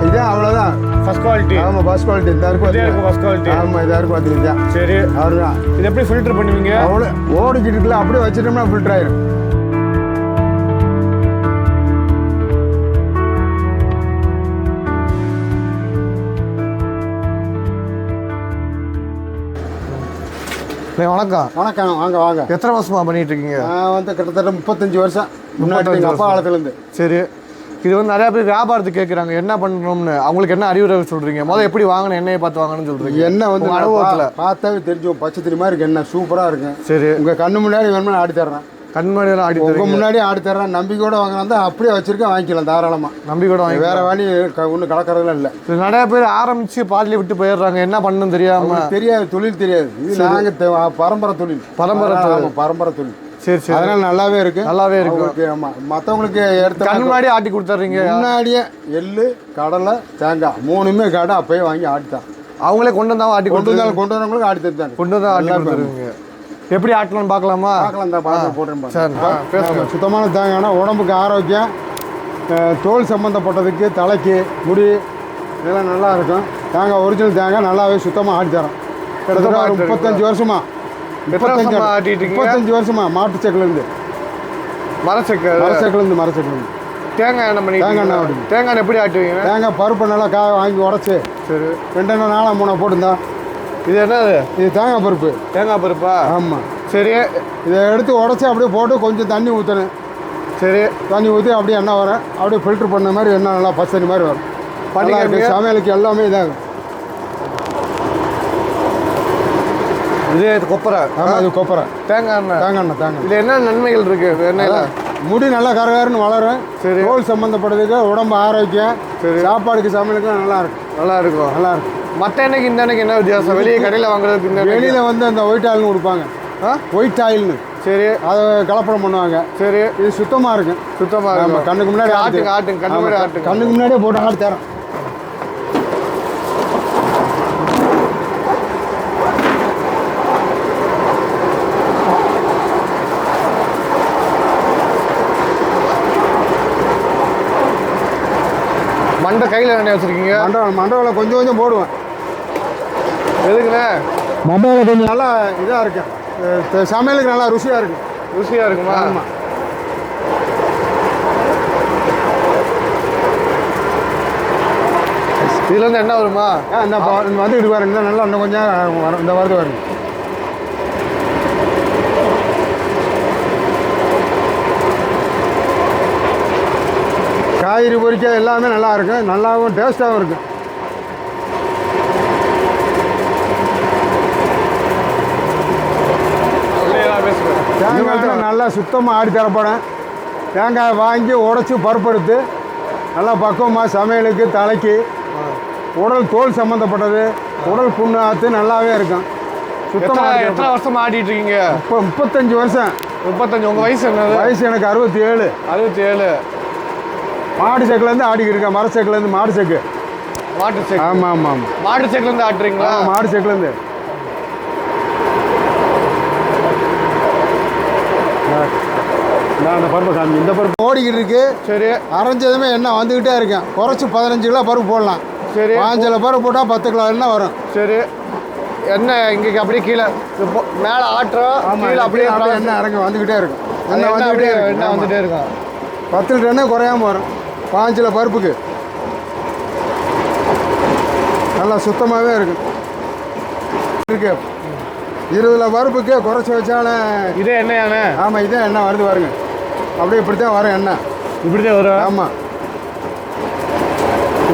இதான் அவ்வளோதான் first quality. ஆமாம் ஃபர்ஸ்ட் குவாலிட்டி இந்த இருக்கும் ஃபர்ஸ்ட் குவாலிட்டி. ஆமாம் இதாக இருக்கும் பார்த்தீங்க. சரி அவருதான் இது எப்படி ஃபில்டர் பண்ணுவீங்க? அவ்வளோ ஓடிக்கிட்டு இருக்குல்ல அப்படியே வச்சுட்டோம்னா ஃபில்டர் ஆயிரும். வணக்கம். வணக்கம் வாங்க வாங்க. எத்தனை வருஷமா பண்ணிட்டு இருக்கீங்க? நான் வந்து கிட்டத்தட்ட 35 வருஷம் முன்னாடி எங்கள் அப்பா காலத்துலேருந்து. சரி இது வந்து நிறையா பேர் வியாபாரத்துக்கு கேட்குறாங்க என்ன பண்ணணும்னு. அவங்களுக்கு என்ன அறிவுரை சொல்கிறீங்க? முதல்ல எப்படி வாங்கணும், எண்ணெயை பார்த்து வாங்கணும்னு சொல்கிறீங்க? எண்ணெய் வந்து அனுபவத்தில் பார்த்தாவே தெரிஞ்சு பச்சை தண்ணி மாதிரி இருக்கு, எண்ணெய் சூப்பராக இருக்கும். சரி உங்கள் கண்ணு முன்னாடி வேணுமா ஆடி தர்றேன், கண்மணியெல்லாம் ஆடி உங்கள் முன்னாடி ஆடி தர்றேன். நம்பிக்கையோட வாங்கினா அப்படியே வச்சிருக்கேன், வாங்கிக்கலாம் தாராளமாக. நம்பிக்கையோட வாங்கி வேற வழி ஒன்றும் கலக்கிறதுலாம் இல்லை. நிறைய பேர் ஆரம்பிச்சு பாதியில விட்டு போயிடுறாங்க, என்ன பண்ணணும் தெரியாம. தெரியாது, தொழில் தெரியாது. இது நாங்கள் பரம்பரை தொழில், பரம்பரை தொழில். சரி சரி அதனால நல்லாவே இருக்கு, நல்லாவே இருக்கு. ஆமாம் மற்றவங்களுக்கு எடுத்து கண் முன்னாடி ஆட்டி கொடுத்துட்றீங்க. முன்னாடியே எள்ளு கடலை தேங்காய் மூணுமே கடை அப்பயே வாங்கி ஆட்டித்தான். அவங்களே கொண்டு வந்தாலும் ஆட்டி கொண்டு வரவங்களுக்கு ஆட்டி தருத்தாங்க. கொண்டு வந்தா ஆட்டி கொடுத்துருவீங்க. எப்படி ஆட்டலாம்னு பார்க்கலாமா? பார்க்கலாம் தான் பார்த்து போடுறேன். சார் பேசுங்க. சுத்தமான தேங்காய்னா உடம்புக்கு ஆரோக்கியம், தோல் சம்மந்தப்பட்டதுக்கு, தலைக்கு, முடி இதெல்லாம் நல்லா இருக்கும். தேங்காய் ஒரிஜினல் தேங்காய் நல்லாவே சுத்தமாக ஆட்டி தரோம். கிட்டத்தட்ட ஒரு 35 வருஷமா 35 வருஷமா மாட்டு செக்கிலேருந்து மரச்செக்கிலேருந்து தேங்காய் என்ன பண்ணி தேங்காய் எப்படி ஆட்டுவீங்க? தேங்காய் பருப்பு நல்லா வாங்கி உடச்சி சரி 2 நாளாக 3 போட்டுருந்தா. இது என்னது? இது தேங்காய் பருப்பு. தேங்காய் பருப்பா? ஆமாம். சரி இதை எடுத்து உடச்சி அப்படியே போட்டு கொஞ்சம் தண்ணி ஊற்றணும். சரி தண்ணி ஊற்றி அப்படியே எண்ணெய் வரும், அப்படியே ஃபில்ட்ரு பண்ண மாதிரி எண்ணெய் நல்லா பச்சை மாதிரி வரும். பண்ணி சமையலுக்கு எல்லாமே இதாகும். இது கொப்பரை. ஆமாம் இது கொப்பரை. தேங்காய் எண்ணெய். இது என்ன நன்மைகள் இருக்கு எண்ணெயில்? முடி நல்லா கரகரன்னு வளரும். சரி தோல் சம்மந்தப்பட்டதுக்கு, உடம்பு ஆரோக்கியம், சரி சாப்பாடுக்கு சமையலுக்குலாம் நல்லா இருக்கும். மற்ற எண்ணெய்க்கு இந்த எண்ணெய்க்கு என்ன வித்தியாசம்? வெளியே கடையில் வாங்குறதுக்கு இந்த வெளியில் வந்து அந்த ஒயிட் ஆயில்னு கொடுப்பாங்க, ஒயிட் ஆயில்னு. சரி அதை கலப்படம் பண்ணுவாங்க. சரி இது சுத்தமாக இருக்கும். நம்ம கண்ணுக்கு முன்னாடி கண்ணுக்கு முன்னாடியே போட்டு ஆடி தரோம். மண்டை கையில் என்ன வச்சுருக்கீங்க? மண்டபத்தில் கொஞ்சம் போடுவேன். எதுக்குண்ணே? மண்டபத்தில் கொஞ்சம் நல்லா இதாக இருக்கும், சமையலுக்கு நல்லா ருசியாக இருக்குமா? ஆமாம். இதுலேருந்து என்ன வருமா? இந்த வந்துக்கிட்டு பாருங்க, நல்லா இன்னும் கொஞ்சம் வரும். இந்த வருது வருங்க. காய்கறி பொரிக்க எல்லாமே நல்லா இருக்கும், நல்லாவும் டேஸ்ட்டாகவும் இருக்கும். தேங்காய் நல்லா சுத்தமாக ஆடி தரப்படும். தேங்காய் வாங்கி உடச்சி பருப்படுத்து நல்லா பக்குவமாக சமையலுக்கு, தலைக்கு, உடல் தோல் சம்மந்தப்பட்டது, உடல் புண்ணு ஆற்று நல்லாவே இருக்கும். சுத்தமாக. எத்தனை வருஷம் ஆடிட்டு இருக்கீங்க? இப்போ 35 வருஷம். 35. உங்கள் வயசு என்னது? வயசு எனக்கு 67. மாட்டு செக்கிலேருந்து ஆடிக்கிட்டு இருக்கேன். மரச்செக்கிலேருந்து மாட்டு செக்கு. ஆமாம். மாட்டு செக்கிலேருந்து ஆட்டுறீங்களா? மாட்டு செக்கிலேருந்து. அந்த பருப்பை காமி. இந்த பருப்பு ஓடிக்கிட்டு இருக்கு. சரி அரைஞ்சதுமே எண்ணெய் வந்துக்கிட்டே இருக்கேன். குறைச்சி 15 கிலோ பருப்பு போடலாம். சரி 5 கிலோ பருப்பு போட்டால் 10 கிலோ எண்ணெய் வரும். சரி எண்ணெய் இங்கே அப்படியே கீழே மேலே ஆட்டுறோம். கீழே அப்படியே எண்ணெய் இறங்க வந்துக்கிட்டே இருக்கும். எண்ணெய் வந்துகிட்டே இருக்கும். 10 லிட்டர் எண்ணெய் குறையாமல் வரும் 5 கிலோ பருப்புக்கு. நல்லா சுத்தமாகவே இருக்கு. 20 கிலோ பருப்புக்கு குறைச்சி வச்சாலும் இதே எண்ணெயாண்ணே? ஆமாம் இதே எண்ணெய் வருது பாருங்க. அப்படியே இப்படித்தான் வரும் எண்ணெய். இப்படித்தான் வரும்? ஆமாம்.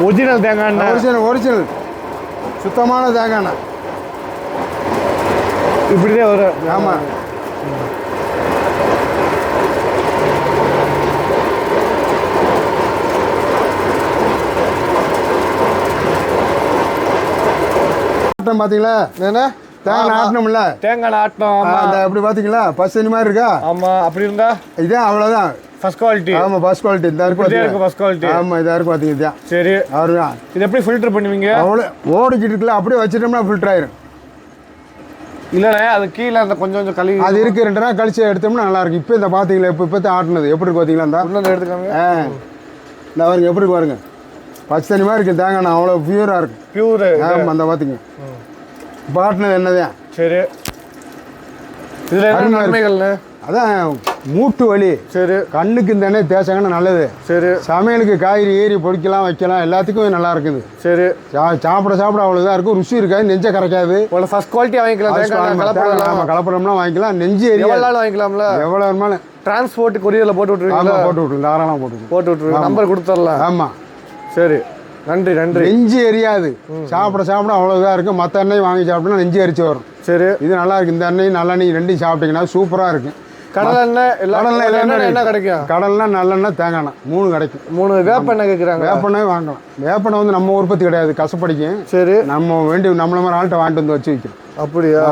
ஒரிஜினல் தேங்காய் எண்ணெய். ஒரிஜினல் சுத்தமான தேங்காய் எண்ணெய் இப்படிதான் வரும். ஆமாம். பார்த்தீங்களா என்ன தேங்காய் ஆட்டணும்ல? தேங்காய் ஆட்டணும். அந்த எப்படி பார்த்தீங்களா பச்சை மாதிரி இருக்கா? ஆமாம். அப்படி இருந்தா இதே அவ்வளோதான் ஃபர்ஸ்ட் குவாலிட்டி. ஆமாம் ஃபர்ஸ்ட் குவாலிட்டி. இந்த இருக்கும் ஃபர்ஸ்ட் குவாலிட்டி. ஆமாம் இதாக இருக்கும் பார்த்தீங்க. சரி அவருதான். இது எப்படி ஃபில்டர் பண்ணுவீங்க? அவ்வளோ ஓடிக்கிட்டு இருக்குல்ல அப்படியே வச்சுட்டோம்னா ஃபில்டர் ஆயிரும். இல்லைண்ணே அது கீழே அந்த கொஞ்சம் கழுவி அது இருக்குது. 2 நாள் கழிச்சு எடுத்தோம்னா நல்லா இருக்கும். இப்போ இந்த பார்த்தீங்களா இப்போ தான் ஆட்டினது எப்படி இருக்கு பார்த்தீங்களா? இந்த எடுத்துக்காங்க. இந்த பாருங்க எப்படி பாருங்க பச்சை தண்ணி மாதிரி இருக்குது தேங்காய் எண்ணெய், அவ்வளோ பியூராக இருக்கும். பியூர். ஆமாம், அந்த பார்த்துங்க பாட்டினது என்னதான். சரி, இதில் என்ன நன்மைகள்ண்ணே? அதான் மூட்டு வலி. சரி. கண்ணுக்கு இந்த எண்ணெய் தேய்ச்சாங்கன்னா நல்லது. சரி. சமையலுக்கு காய்கறி ஏறி பொடிக்கலாம் வைக்கலாம், எல்லாத்துக்கும் நல்லா இருக்குது. சரி. சாப்பிட அவ்வளோ இதாக இருக்கும், ருசி இருக்காது, நெஞ்சை கரைக்காது. ஃபர்ஸ்ட் குவாலிட்டி வாங்கிக்கலாம். நம்ம கலப்படம்லாம் வாங்கிக்கலாம், நெஞ்சு எவ்வளோ நாள் வாங்கிக்கலாம்ல? எவ்வளோ வேணுமாலும். டிரான்ஸ்போர்ட் கொரியரில் போட்டு விட்ருவீங்களா? போட்டு விட்ருங்க, தாராளமாக போட்டு விட்ருங்க. நம்பர் கொடுத்துடலாம். ஆமாம். சரி, நன்றி நன்றி. நெஞ்சு எரியாது, சாப்பிட அவ்வளோ இதாக இருக்கும். மற்ற எண்ணெய் வாங்கி சாப்பிட்டோம்னா நெஞ்சு எரிச்சு வரும். சரி. இது நல்லா இருக்கு. இந்த எண்ணெய் நல்லெண்ணெய் ரெண்டையும் சாப்பிட்டீங்கன்னா சூப்பராக இருக்கும். கடலெண்ணெய் என்ன கிடைக்கும்? கடலெண்ணெய், நல்லெண்ணெய், தேங்காய் எண்ணெய் 3 கிடைக்கும். 3 வேப்பெண்ணெய் கேட்குறாங்க. வேப்பெண்ணெய் வாங்கலாம். வேப்பெண்ணெய் வந்து நம்ம உற்பத்தி கிடையாது, கசப்படிக்கும். சரி. நம்ம நம்மள மாதிரி ஆள்கிட்ட வாங்கிட்டு வந்து வச்சு வைக்கிறோம். அப்படியா?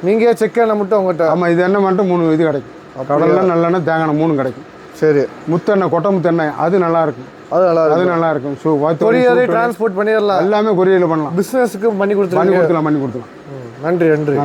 நீங்கள் செக்கெண்ணெய் மட்டும் உங்கள்கிட்ட? ஆமாம், இது எண்ணெய் மட்டும் 3 இது கிடைக்கும். கடலெண்ணெய், நல்லெண்ணெய், தேங்காய் எண்ணெய் 3 கிடைக்கும். சரி. முத்தெண்ணெய், கொட்டை முத்தெண்ணெய், அது நல்லா இருக்கும். அது நல்லா இருக்கும். கொரியர் டிரான்ஸ்போர்ட் பண்ணிடலாம். எல்லாமே கொரியரில் பண்ணலாம். பிஸ்னஸுக்கு பண்ணி கொடுத்துலாம். பண்ணி கொடுத்துலாம். நன்றி நன்றி.